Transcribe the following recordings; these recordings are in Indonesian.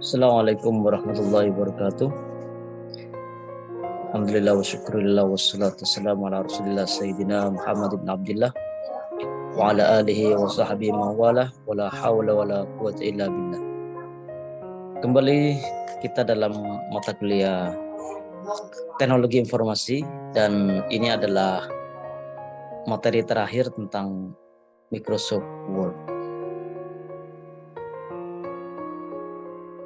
Assalamualaikum warahmatullahi wabarakatuh. Alhamdulillah wa syukurillah wassalatu wassalamu ala rasulillah sayyidina Muhammad ibn Abdullah wa ala alihi wa sahbihi mawala wa la hawla wa la quwwata illa billah. Kembali kita dalam mata kuliah teknologi informasi, dan ini adalah materi terakhir tentang Microsoft Word.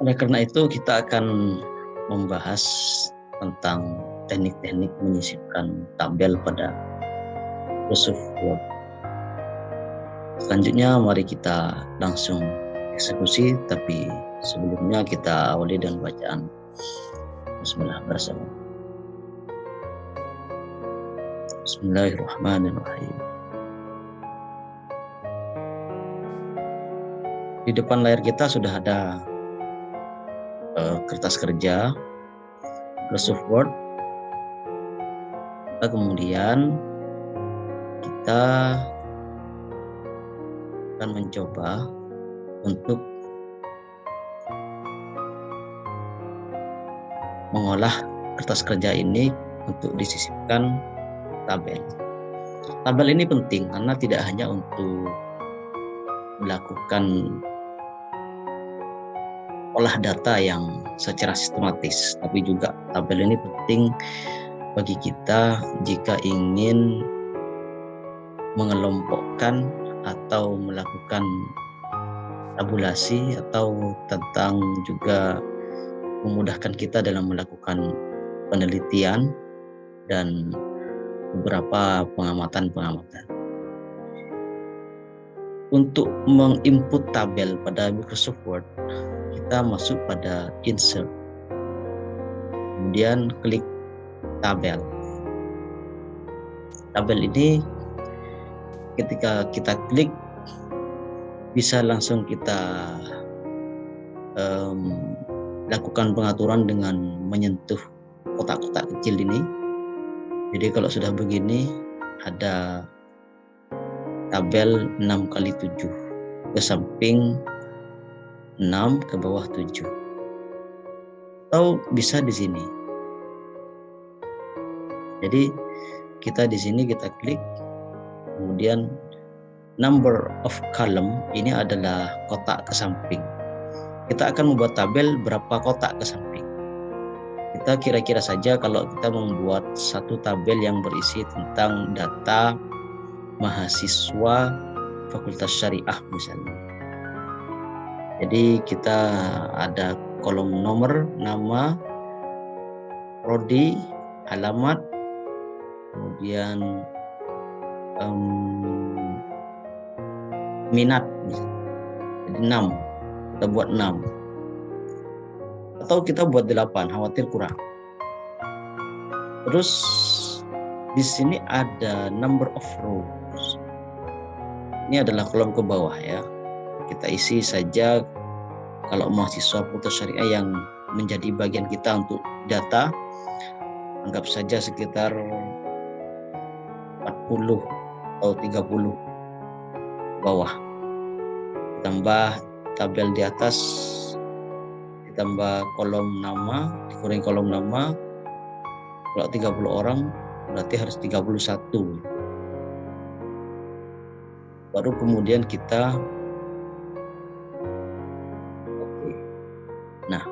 Oleh karena itu kita akan membahas tentang teknik-teknik menyisipkan tabel pada Microsoft Word. Selanjutnya mari kita langsung eksekusi, tapi sebelumnya kita awali dengan bacaan Bismillah bersama. Bismillahirrahmanirrahim. Di depan layar kita sudah ada kertas kerja Microsoft Word. Kemudian kita akan mencoba untuk mengolah kertas kerja ini untuk disisipkan tabel. Tabel ini penting karena tidak hanya untuk melakukan olah data yang secara sistematis, tapi juga tabel ini penting bagi kita jika ingin mengelompokkan atau melakukan tabulasi, atau tentang juga memudahkan kita dalam melakukan penelitian dan beberapa pengamatan-pengamatan. Untuk menginput tabel pada Microsoft Word, kita masuk pada Insert, kemudian klik tabel. Tabel ini ketika kita klik bisa langsung kita lakukan pengaturan dengan menyentuh kotak-kotak kecil ini. Jadi kalau sudah begini, ada tabel 6x7 ke samping 6, ke bawah 7, atau bisa di sini. Jadi kita di sini kita klik, kemudian number of column ini adalah kotak ke samping. Kita akan membuat tabel berapa kotak ke samping. Kita kira-kira saja kalau kita membuat satu tabel yang berisi tentang data mahasiswa Fakultas Syariah misalnya. Jadi kita ada kolom nomor, nama, prodi, alamat, kemudian minat, jadi 6, kita buat 6, atau kita buat 8, khawatir kurang. Terus di sini ada number of rows, ini adalah kolom ke bawah ya. Kita isi saja kalau mahasiswa Fakultas Syariah yang menjadi bagian kita untuk data, anggap saja sekitar 40 atau 30 bawah. Ditambah tabel di atas, ditambah kolom nama, dikurangi kolom nama. Kalau 30 orang berarti harus 31. Baru kemudian kita Nah,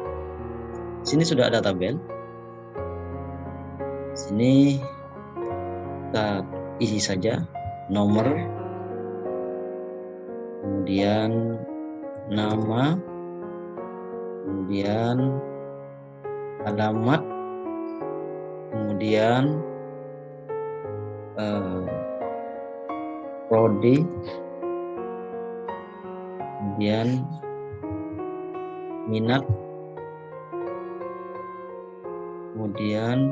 sini sudah ada tabel. Sini kita isi saja nomor, kemudian nama, kemudian alamat, kemudian prodi, kemudian minat, kemudian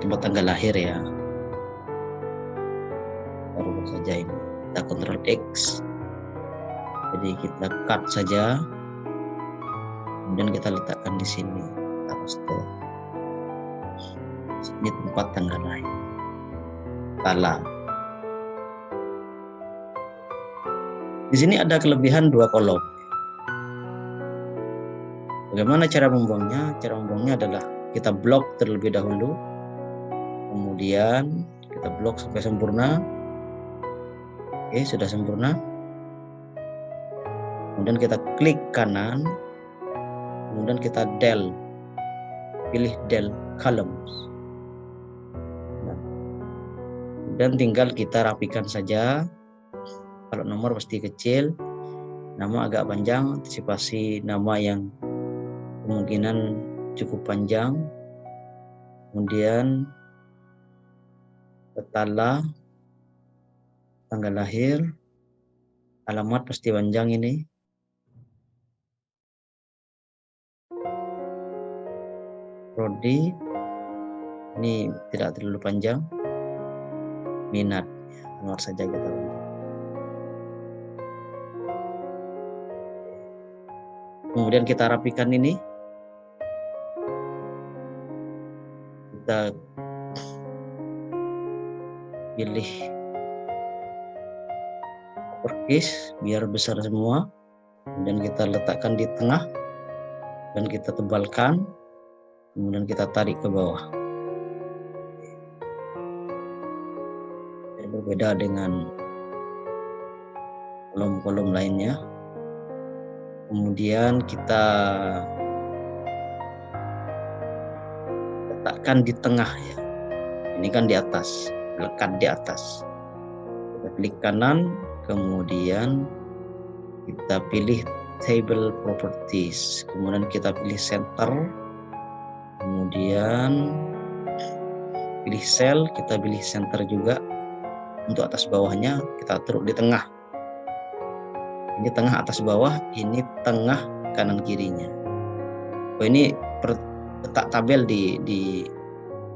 tempat tanggal lahir ya. Baru saja ini kita Ctrl X, jadi kita cut saja, kemudian kita letakkan di sini, kita paste. Ini tempat tanggal lahir, tala. Di sini ada kelebihan 2 kolom. Bagaimana cara membuangnya? Cara membuangnya adalah kita blok terlebih dahulu, kemudian kita blok sampai sempurna. Oke, sudah sempurna. Kemudian kita klik kanan, kemudian kita del, pilih del columns. Dan tinggal kita rapikan saja. Kalau nomor pasti kecil, nama agak panjang, antisipasi nama yang kemungkinan cukup panjang. Kemudian petala, tanggal lahir, alamat pasti panjang ini. Prodi, ini tidak terlalu panjang. Minat, nomor saja kita panjang. Kemudian kita rapikan ini. Kita pilih uppercase biar besar semua. Kemudian kita letakkan di tengah dan kita tebalkan. Kemudian kita tarik ke bawah. Ini berbeda dengan kolom-kolom lainnya. Kemudian kita letakkan di tengah ya. Ini kan di atas, lekat di atas. Kita klik kanan, kemudian kita pilih table properties, kemudian kita pilih center, kemudian pilih cell, kita pilih center juga. Untuk atas bawahnya kita taruh di tengah. Ini tengah atas bawah, ini tengah kanan kirinya. Oh, ini letak tabel di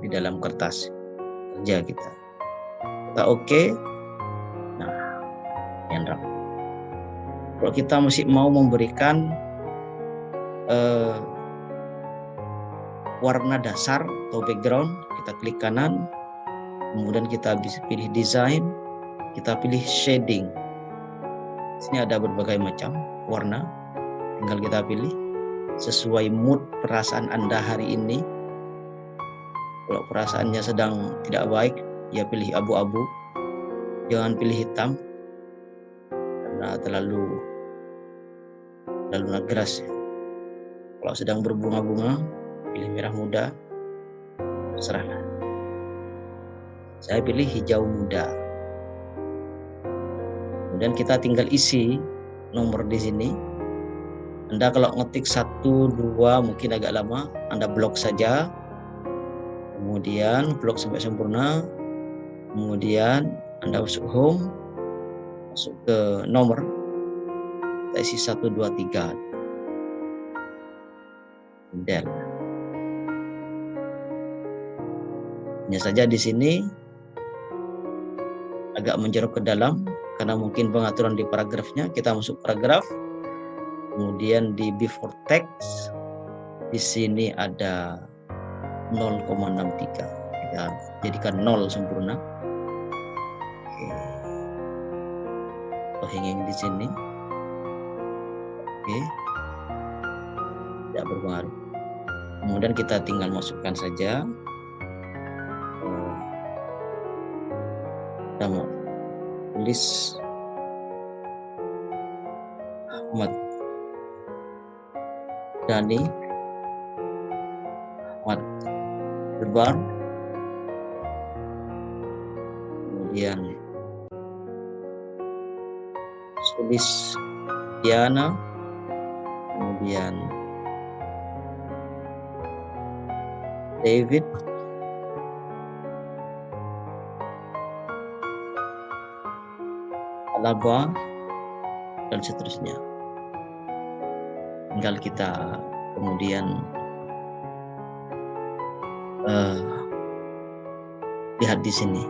dalam kertas kerja kita. Kita oke. Nah, yang rapi. Kalau kita masih mau memberikan warna dasar atau background, kita klik kanan, kemudian kita bisa pilih design, kita pilih shading. Di sini ada berbagai macam warna, tinggal kita pilih sesuai mood perasaan Anda hari ini. Kalau perasaannya sedang tidak baik, ya pilih abu-abu, jangan pilih hitam karena terlalu nagras ya. Kalau sedang berbunga-bunga, pilih merah muda, terserahlah. Saya pilih hijau muda. Kemudian kita tinggal isi nomor di sini. Anda kalau ngetik 1, 2 mungkin agak lama, Anda blok saja. Kemudian blok sampai sempurna. Kemudian Anda masuk home, masuk ke nomor. Kita isi 1, 2, 3. Del. Hanya saja di sini agak menjeruk ke dalam karena mungkin pengaturan di paragrafnya. Kita masuk paragraf. Kemudian di before text di sini ada 0,63. Kita jadikan 0 sempurna. Oke. Hanging di sini. Oke. Tidak berpengaruh. Kemudian kita tinggal masukkan saja nama, tulis Ahmad Dhani, Ahmad Irfan, kemudian Sulis Diana, kemudian David, Alaba, dan seterusnya. Tinggal kita kemudian lihat di sini.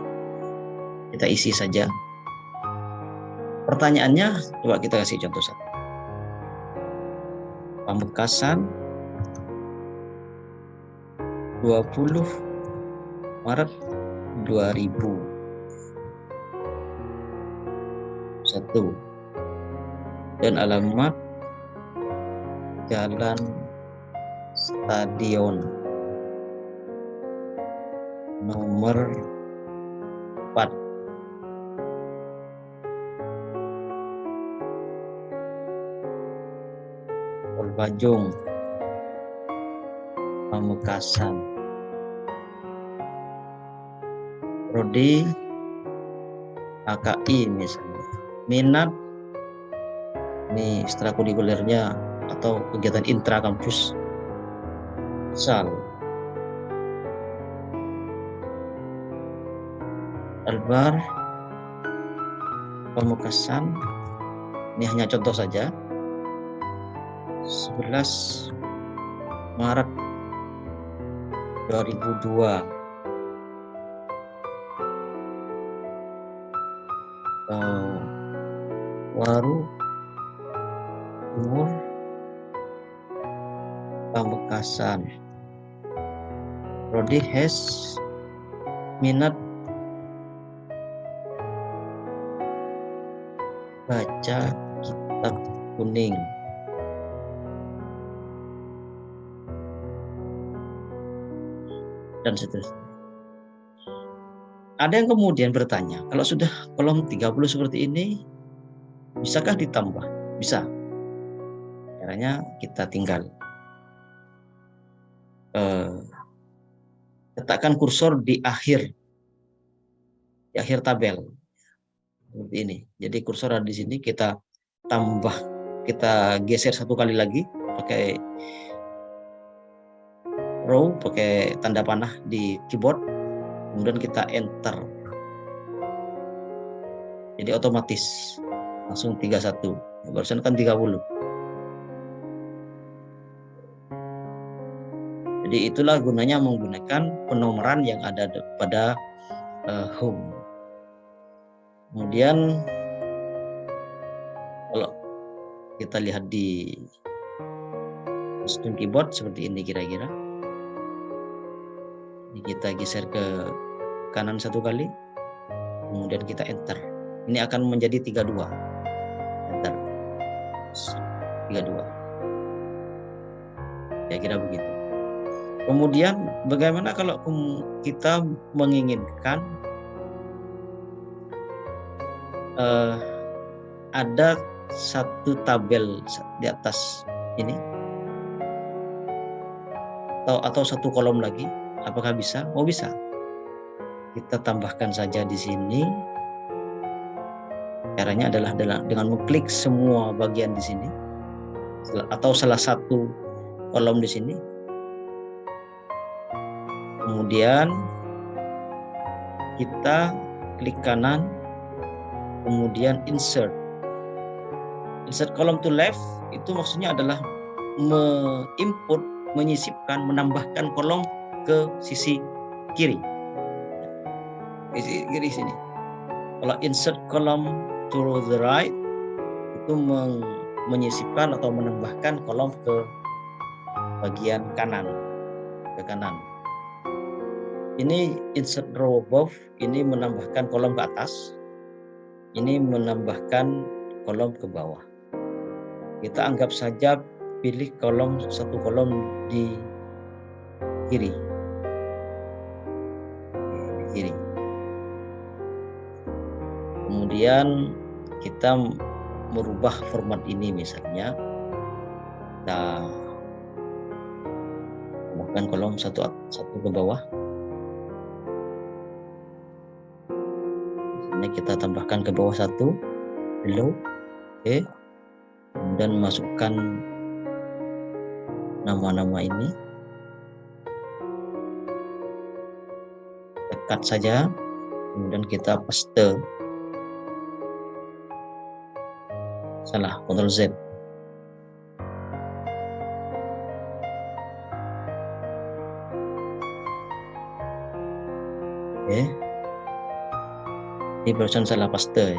Kita isi saja. Pertanyaannya, coba kita kasih contoh satu. Pamekasan 20 Maret 2001. dan alamat Jalan Stadion nomor 4. Bajong, Pamekasan. Prodi AKI misalnya. Minat ini ekstrakurikulernya atau kegiatan intra kampus. Sal. Albar, Pamekasan. Ini hanya contoh saja. 11 Maret 2002. Waru Timur, Pamekasan. Prodi HES, minat baca kitab kuning. Dan seterusnya. Ada yang kemudian bertanya, kalau sudah kolom 30 seperti ini, bisakah ditambah? Bisa. Caranya kita tinggal letakkan kursor di akhir tabel seperti ini. Jadi kursor ada di sini, kita tambah, kita geser satu kali lagi pakai row, pakai tanda panah di keyboard, kemudian kita enter. Jadi otomatis langsung 31. Barusan kan 30. Jadi itulah gunanya menggunakan penomoran yang ada pada home. Kemudian kalau kita lihat di sistem keyboard seperti ini kira-kira. Ini kita geser ke kanan satu kali, kemudian kita enter. Ini akan menjadi 32. Enter. 32. Kira-kira begitu. Kemudian bagaimana kalau kita menginginkan ada satu tabel di atas ini atau satu kolom lagi, apakah bisa? Oh, bisa. Kita tambahkan saja di sini. Caranya adalah dengan mengklik semua bagian di sini atau salah satu kolom di sini. Kemudian kita klik kanan, kemudian insert column to left, itu maksudnya adalah menginput, menyisipkan, menambahkan kolom ke sisi kiri. Sisi kiri sini. Kalau insert column to the right, itu menyisipkan atau menambahkan kolom ke bagian kanan, ke kanan. Ini insert row above, ini menambahkan kolom ke atas, ini menambahkan kolom ke bawah. Kita anggap saja pilih satu kolom di kiri. Kemudian kita merubah format ini, misalnya kita tambahkan kolom satu ke bawah. Misalnya kita tambahkan ke bawah satu, below, oke. Kemudian masukkan nama-nama ini, tekan saja, kemudian kita paste. Salah, Ctrl Z. Oke. Ini barusan salah paste ya.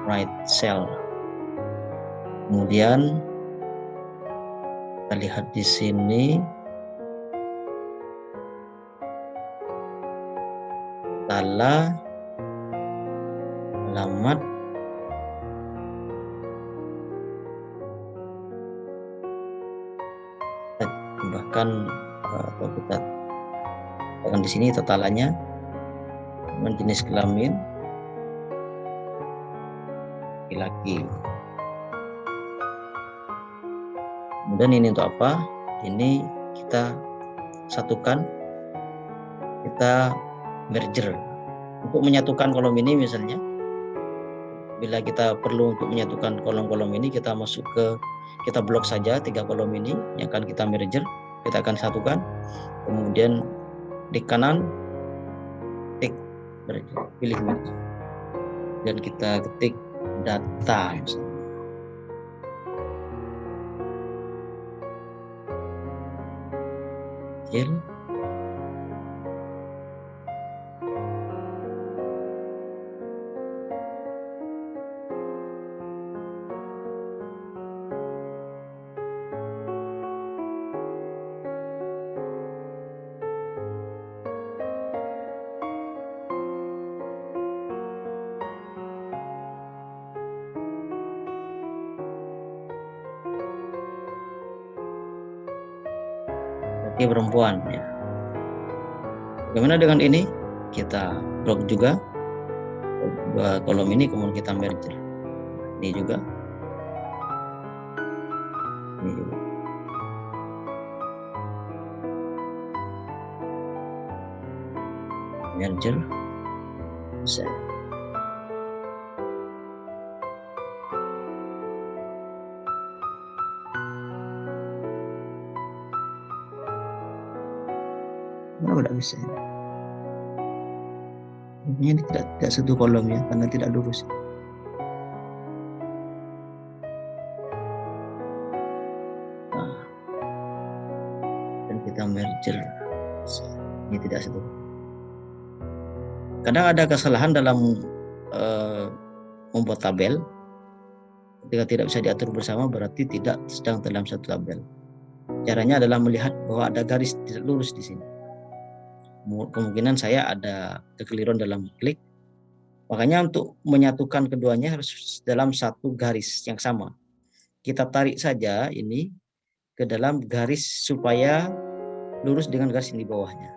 Right cell. Kemudian kita lihat di sini. adalah alamat bahkan kalau kita tekan di sini totalannya, jenis kelamin laki-laki. Kemudian ini untuk apa? Ini kita satukan, kita merger untuk menyatukan kolom ini. Misalnya bila kita perlu untuk menyatukan kolom-kolom ini, kita kita blok saja 3 kolom ini yang akan kita merger, kita akan satukan. Kemudian di kanan tik merger, pilih merger, dan kita ketik data misalnya. Perempuan ya. Bagaimana dengan ini? Kita blok juga 2 kolom ini, kemudian kita merger. Ini juga. Ini juga. Merger. Bisa. Tidak bisa. Ini tidak satu kolom ya, karena tidak lurus. Nah, dan kita merger. Ini tidak satu. Kadang ada kesalahan dalam membuat tabel. Ketika tidak bisa diatur bersama, berarti tidak sedang dalam satu tabel. Caranya adalah melihat bahwa ada garis tidak lurus di sini. Kemungkinan saya ada kekeliruan dalam klik, makanya untuk menyatukan keduanya harus dalam satu garis yang sama. Kita tarik saja ini ke dalam garis supaya lurus dengan garis yang di bawahnya.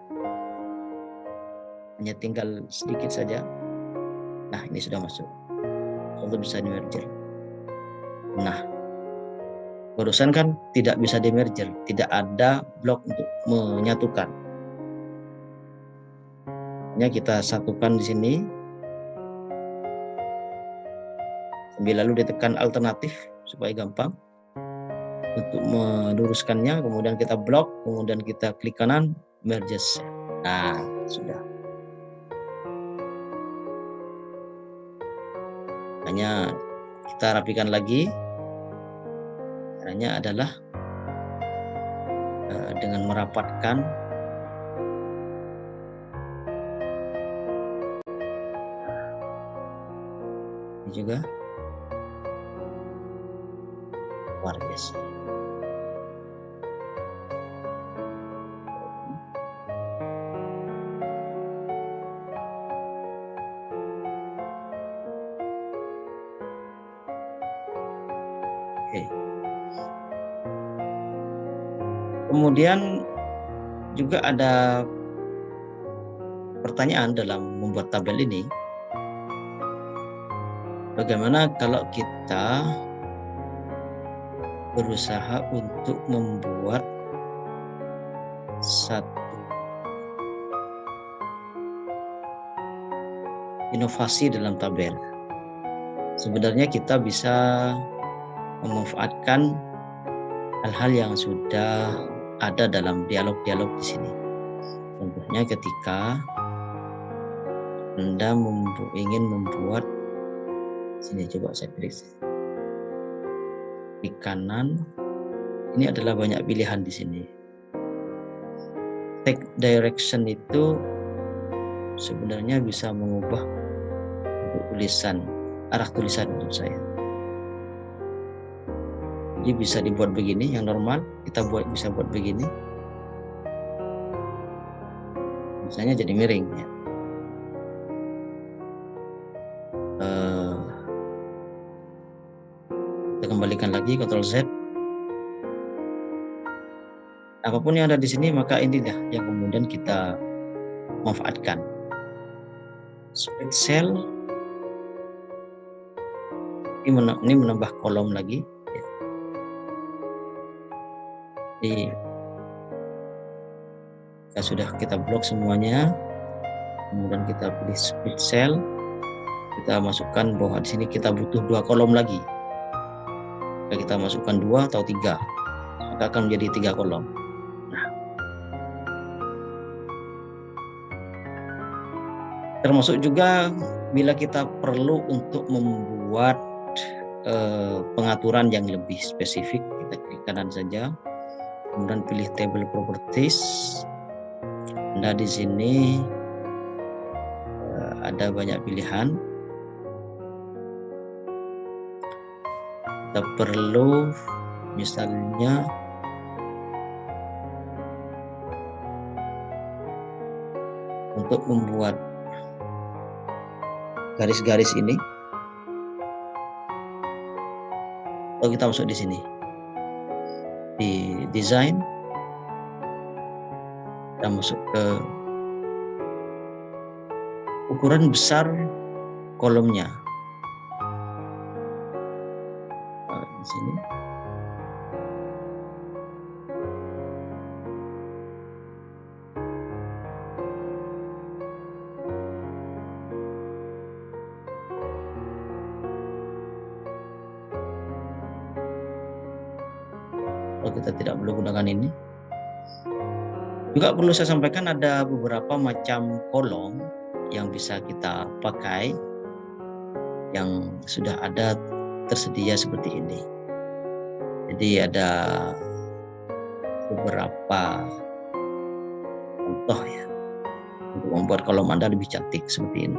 Hanya tinggal sedikit saja. Nah, ini sudah masuk. Untuk bisa di merger. Nah, barusan kan tidak bisa di merger, tidak ada blok untuk menyatukan. Kita satukan di sini, sambil lalu ditekan alternatif supaya gampang untuk meluruskannya. Kemudian kita blok, kemudian kita klik kanan, merge. Nah, sudah. Hanya kita rapikan lagi. Caranya adalah dengan merapatkan juga luar biasa. Oke. Kemudian juga ada pertanyaan dalam membuat tabel ini. Bagaimana kalau kita berusaha untuk membuat satu inovasi dalam tabel? Sebenarnya kita bisa memanfaatkan hal-hal yang sudah ada dalam dialog-dialog di sini. Contohnya ketika Anda ingin membuat, sini coba saya klik di kanan, ini adalah banyak pilihan di sini. Text direction itu sebenarnya bisa mengubah tulisan, arah tulisan menurut saya. Jadi bisa dibuat begini, yang normal kita bisa buat begini, misalnya jadi miring ya. kembalikan lagi, Ctrl Z. Apapun yang ada di sini, maka inilah yang kemudian kita manfaatkan. Split cell. Ini menambah kolom lagi. Jadi sudah kita blok semuanya. Kemudian kita pilih split cell. Kita masukkan bahwa di sini kita butuh 2 kolom lagi. Kita masukkan 2 atau 3, maka akan menjadi 3 kolom. Nah, termasuk juga bila kita perlu untuk membuat pengaturan yang lebih spesifik, kita klik kanan saja, kemudian pilih table properties. Nah, di sini ada banyak pilihan. Kita perlu misalnya untuk membuat garis-garis ini. Kalau kita masuk di sini di design, kita masuk ke ukuran besar kolomnya. Di sini kalau kita tidak perlu gunakan ini. Juga perlu saya sampaikan ada beberapa macam kolom yang bisa kita pakai yang sudah ada tersedia seperti ini. Jadi ada beberapa contoh ya untuk membuat kolom Anda lebih cantik seperti ini.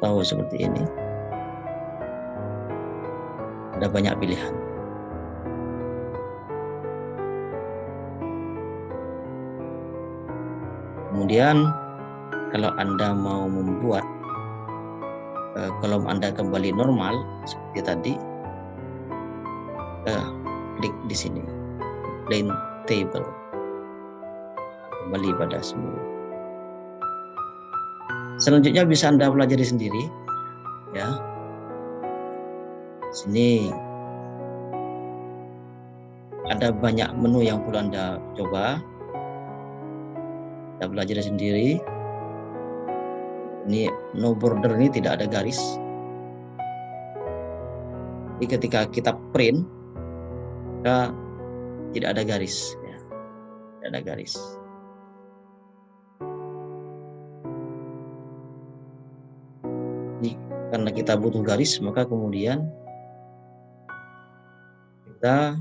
Atau seperti ini. Ada banyak pilihan. Kemudian kalau Anda mau membuat kolom Anda kembali normal seperti tadi, klik di sini plain table, kembali pada semula. Selanjutnya bisa Anda pelajari sendiri ya. Sini ada banyak menu yang perlu Anda coba. Kita belajar sendiri. Ini no border, ini tidak ada garis. Jadi ketika kita print, maka tidak ada garis. Ya. Tidak ada garis. Jadi, karena kita butuh garis, maka kemudian kita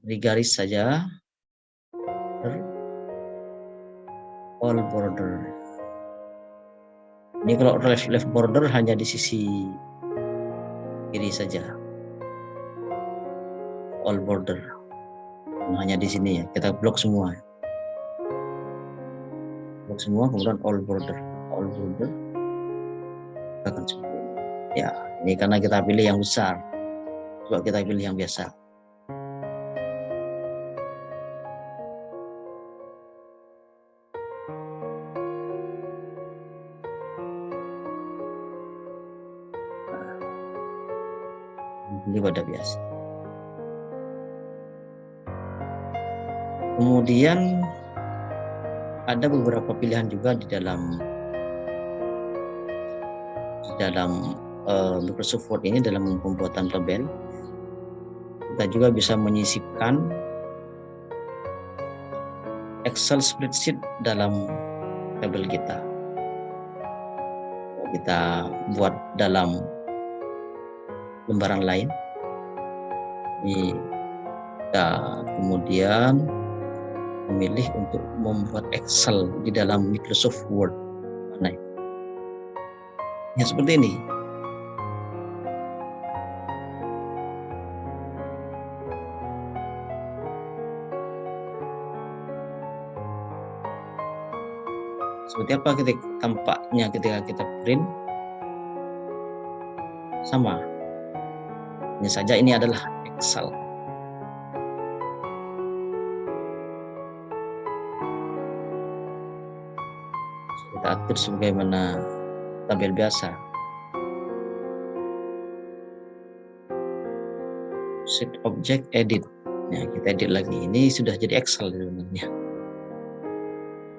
beri garis saja, all border. Ini kalau left border hanya di sisi kiri saja, all border. Hanya di sini ya, kita blok semua. Blok semua, kemudian all border. Akan seperti ini. Ya, ini karena kita pilih yang besar. Coba kita pilih yang biasa. Ini pada biasa. Kemudian ada beberapa pilihan juga di dalam Microsoft Word ini dalam pembuatan tabel. Kita juga bisa menyisipkan Excel spreadsheet dalam tabel kita. Kita buat dalam lembaran lain. Ini kita kemudian memilih untuk membuat Excel di dalam Microsoft Word. Nah, ya seperti ini. Seperti apa tampaknya ketika kita print? Sama. Hanya saja ini adalah Excel. Kita atur sebagaimana tabel biasa. Sheet object edit. Nah, kita edit lagi. Ini sudah jadi Excel sebenarnya.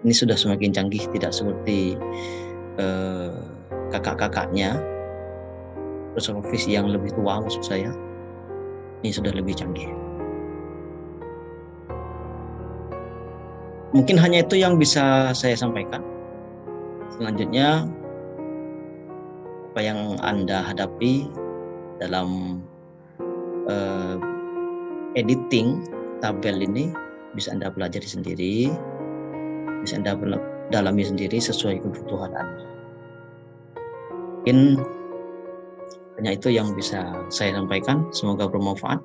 Ini sudah semakin canggih, tidak seperti kakak-kakaknya Microsoft Office yang lebih tua maksud saya. Ini sudah lebih canggih. Mungkin hanya itu yang bisa saya sampaikan. Selanjutnya, apa yang Anda hadapi dalam editing tabel ini bisa Anda pelajari sendiri, bisa Anda dalami sendiri sesuai kebutuhan Anda. Mungkin hanya itu yang bisa saya sampaikan. Semoga bermanfaat.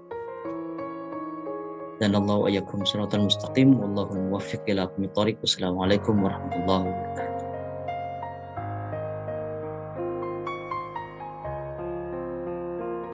Dan Allah wa iyyakum shiratal mustaqim. Wallahu muwaffiq ila aqwamit thoriq. Wassalamualaikum warahmatullahi wabarakatuh.